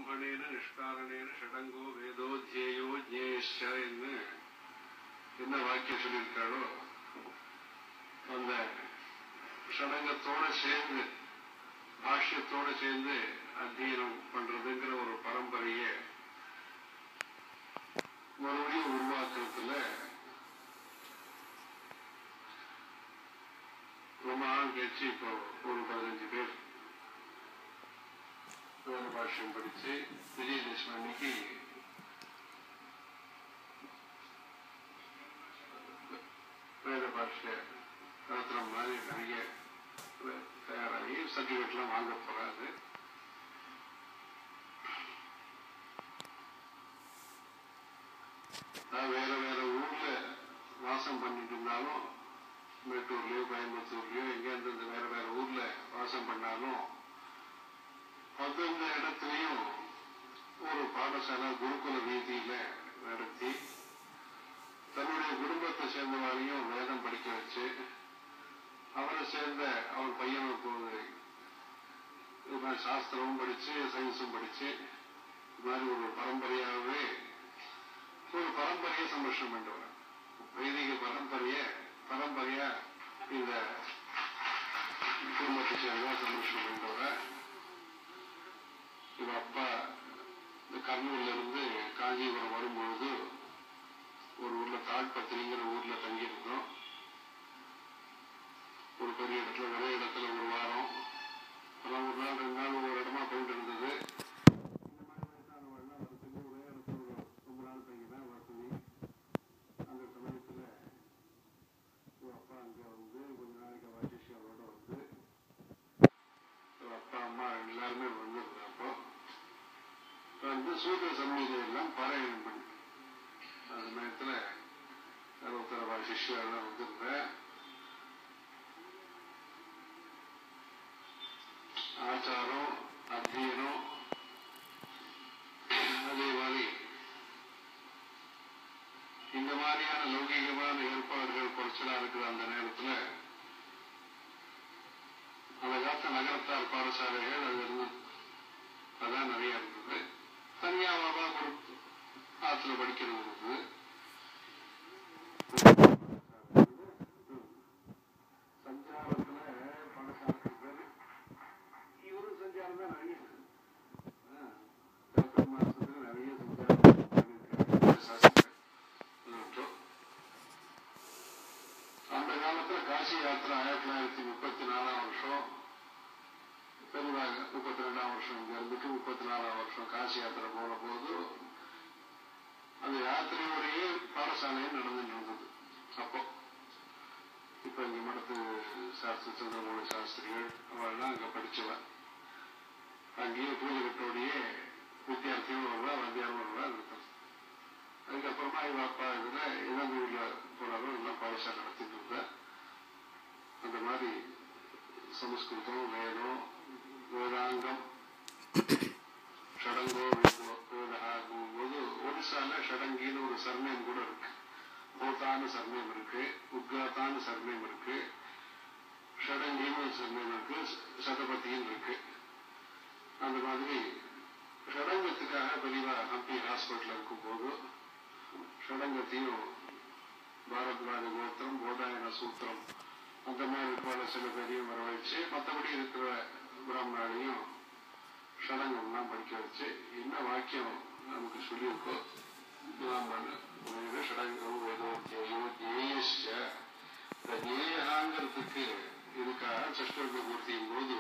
பிரம்மணேன நிஷ்காரணேன ஷடங்கோ வேதோ தியேயோ ஜேயஸ்ச என்று என்ன வாக்கியம் சொல்லியிருக்காளோ அந்த ஷடங்கத்தோட சேர்ந்து பாஷ்யத்தோட சேர்ந்து அத்தியனம் பண்றதுங்கிற ஒரு பரம்பரைய மறுபடியும் உருவாக்குறதுல ரொம்ப நாள் கழிச்சு இப்போ ஒரு 15 பேர் வேத பாஷ்யம் படிச்சு விஜயதசமி அன்னைக்கு வேத பாஷ்ய நடத்துற மாதிரி நிறைய தயாராகி சர்டிபிகேட்லாம் வாங்க போறாது. வேற வேற ஊர்ல வாசம் பண்ணிட்டு இருந்தாலும் மேட்டூர்லயோ கோயம்புத்தூர்லயோ எங்கேருந்து வேற வேற ஊர்ல வாசம் பண்ணாலும் அந்தந்த இடத்துலயும் ஒரு பாடசாலை குருகுல ரீதியில நடத்தி தன்னுடைய குடும்பத்தை சேர்ந்தவரையும் வேதம் படிக்க வச்சு அவரை சேர்ந்த அவர் பையனுக்கு இது மாதிரி சாஸ்திரமும் படிச்சு சயின்ஸும் படிச்சு இது மாதிரி ஒரு பரம்பரையாகவே ஒரு பரம்பரையை சமர்ஷம் பண்ணிட்டு வர வைதிக பரம்பரையா இந்த குடும்பத்தை சேர்ந்த சமர்ஷம் பண்ணிட்டு வர. இவ அப்பா இந்த கர்னூர்ல இருந்து காஞ்சிபுரம் வரும்பொழுது ஒரு ஊர்ல தாழ்பத்திரிங்கிற ஊர்ல தங்கியிருந்தோம். ஒரு பெரிய இடத்துல நிறைய இடத்துல ஒரு வாரம் அப்புறம் ஒரு நாள் 2 நாள் ஒரு இடமா போயிட்டு இருந்தது. ஒரே இடத்துல ரொம்ப நாள் தங்கிதான் வசதி. அந்த சமயத்துல அப்பா அங்க வந்து கொஞ்ச நாளைக்கு வாசிஷியாவோட வந்து அப்பா அம்மா எல்லாருமே வந்திருந்தப்போ வந்து சூரிய சமீதை எல்லாம் பாராயணம் பண்ணி அந்த நேரத்துல 60 வாசிஷியா எல்லாம் வந்திருந்தேன். ஆச்சாரம் அத்தியனம் அதே மாதிரி இந்த மாதிரியான லௌகிகமான ஏற்பாடுகள் குறைச்சலா இருக்கிற அந்த நேரத்தில் அந்த காலத்து நகரத்தார் பாடசாலைகள் அது இருந்தது. அதான் நிறைய இருந்தது. தனியாவாக கொடுத்து ஆற்றுல படிக்கிறது இருந்தது. சஞ்சாரத்துல பாடசாலைக்கு பேரு இவரும் சஞ்சாரம் தான் நிறைய மாசத்துல நிறைய அந்த காலத்துல காசி யாத்திரை 1934 வருஷம் பெருவாக 32ஆம் வருஷம் இங்க இருந்துட்டு 34ஆம் வருஷம் காசி யாத்திரை போன போது அந்த யாத்திரையோடையே பாடசாலையும் நடந்துட்டு இருந்தது. அப்போ இப்ப இங்க மடத்து சாஸ்திரி சந்திரமௌழி சாஸ்திரிகள் அவெல்லாம் அங்க படிச்சவன். அங்கேயே பூஜைகட்டோடையே வித்தியார்த்தியும் வருவா வாத்தியாரும் வருவா இருக்கும். அதுக்கப்புறமா இவ அப்பா இதுல இளங்கூர்ல போனாலும் எல்லாம் பாடசாலை நடத்திட்டு இருந்த. அந்த மாதிரி சமஸ்கிருதம் வேதம் வேதாங்கம் ஷடங்கோ வேதாகும் போது ஒடிசால ஷடங்கின்னு ஒரு சர்ணயம் கூட இருக்கு. போத்தான்னு சர்ணயம் இருக்கு, உத்காத்தான்னு சர்ணயம் இருக்கு, ஷடங்கின்னு சர்ணயம் இருக்கு, சதபதியும் இருக்கு. அந்த மாதிரி ஷடங்கத்துக்காக பெரியவா ஹம்பி ஹாஸ்பிட்டல் இருக்கும் போது ஷடங்கத்தையும் பாரத்வாஜ கோத்திரம் போதாயன சூத்திரம் அந்த மாதிரி போல சில பேரையும் வரவழைச்சு மற்றபடி இருக்கிற பிராமணரையும் ஷடங்கம்லாம் படிக்க வச்சு என்ன வாக்கியம் நமக்கு சொல்லியிருக்கோ ஷடங்கம் ஜேயங்கிறதுக்கு இதுக்காக சஷ்டோர்த்த பூர்த்தியும் போது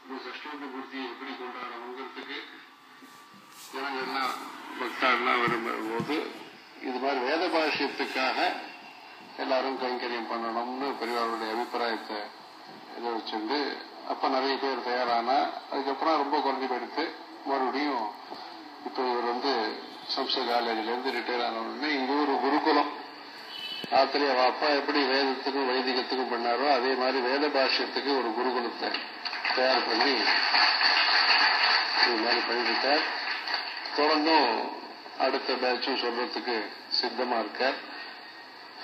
இந்த சஷ்டோர்த்த பூர்த்தியை எப்படி கொண்டாடணுங்கிறதுக்கு ஜனங்கள்லாம் பக்தாள்லாம் விரும்பும் போது இது மாதிரி வேத பாஷ்யத்துக்காக எல்லாரும் கைங்கரியம் பண்ணணும்னு பெரியவர்களுடைய அபிப்பிராயத்தை இதை வச்சுண்டு அப்ப நிறைய பேர் தயாரானா அதுக்கப்புறம் ரொம்ப குறைஞ்சு போயிடுத்து. மறுபடியும் இப்ப இவர் வந்து சம்ஸ்கிருத காலேஜ்ல இருந்து ரிட்டையர் ஆனவுடனே இங்க ஒரு குருகுலம் ஆத்திரிய அப்பா எப்படி வேதத்துக்கும் வைதிகத்துக்கும் பண்ணாரோ அதே மாதிரி வேத பாஷ்யத்துக்கு ஒரு குருகுலத்தை தயார் பண்ணி இது மாதிரி பண்ணிட்டார். தொடர்ந்தும் அடுத்த பேட்சும் சொல்றதுக்கு சித்தமா இருக்கார்.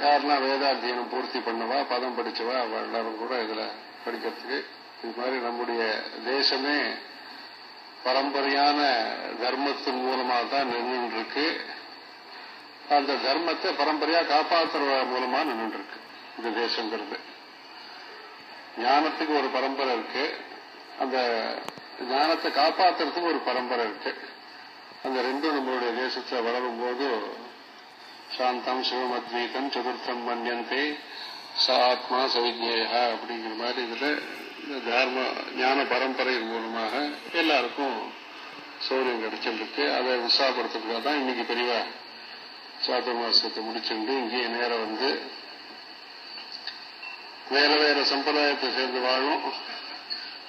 யாருன்னா வேதாத்தியனம் பூர்த்தி பண்ணவா பதம் படிச்சவா எல்லாரும் கூட இதுல படிக்கிறதுக்கு இது மாதிரி நம்முடைய தேசமே பரம்பரையான தர்மத்தின் மூலமாக தான் நின்று இருக்கு. அந்த தர்மத்தை பரம்பரையா காப்பாற்றுற மூலமா நின்று இருக்கு இந்த தேசங்கிறது. ஞானத்துக்கு ஒரு பரம்பரை இருக்கு, அந்த ஞானத்தை காப்பாற்றுறதுக்கு ஒரு பரம்பரை இருக்கு. அந்த ரெண்டும் நம்மளுடைய தேசத்துல வளரும் போது சாந்தம் சிவம் அத்வைதம் சதுர்த்தம் மன்யந்தே ச ஆத்மா சவிஜ்ஞேயா அப்படிங்கிற மாதிரி இதுல தர்ம ஞான பரம்பரையின் மூலமாக எல்லாருக்கும் சௌரியம் கிடைச்சிருக்கு. அதை உற்சாகப்படுத்துறதுக்காக தான் இன்னைக்கு பெரியவா சாதுர்மாசத்தை முடிச்சுட்டு இங்கேயே நேரம் வந்து வேற வேற சம்பிரதாயத்தை சேர்ந்து வாழும்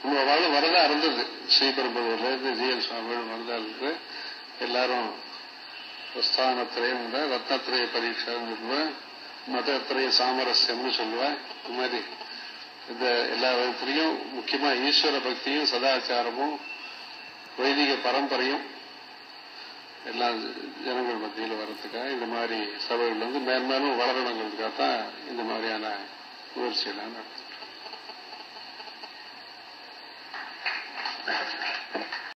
நம்ம வாழும் வரதா இருந்தது. ஸ்ரீபெரும்புதூர்ல இருந்து ஜிஎல் சுவாமிகள் வரதா இருந்து எல்லாரும் ஸ்தானத்திரையும் ரத்னத்திரைய பரீட்சைன்னு சொல்லுவேன், மதத்திரைய சாமரஸ்யம்னு சொல்லுவேன். இந்த மாதிரி இந்த எல்லா விதத்திலையும் முக்கியமா ஈஸ்வர பக்தியும் சதாச்சாரமும் வைதிக பரம்பரையும் எல்லா ஜனங்கள் மத்தியில் வர்றதுக்காக இந்த மாதிரி சபைகள் வந்து மேன்மேலும் வளரணுங்கிறதுக்காக தான் இந்த மாதிரியான முயற்சியெல்லாம் நடத்துறோம்.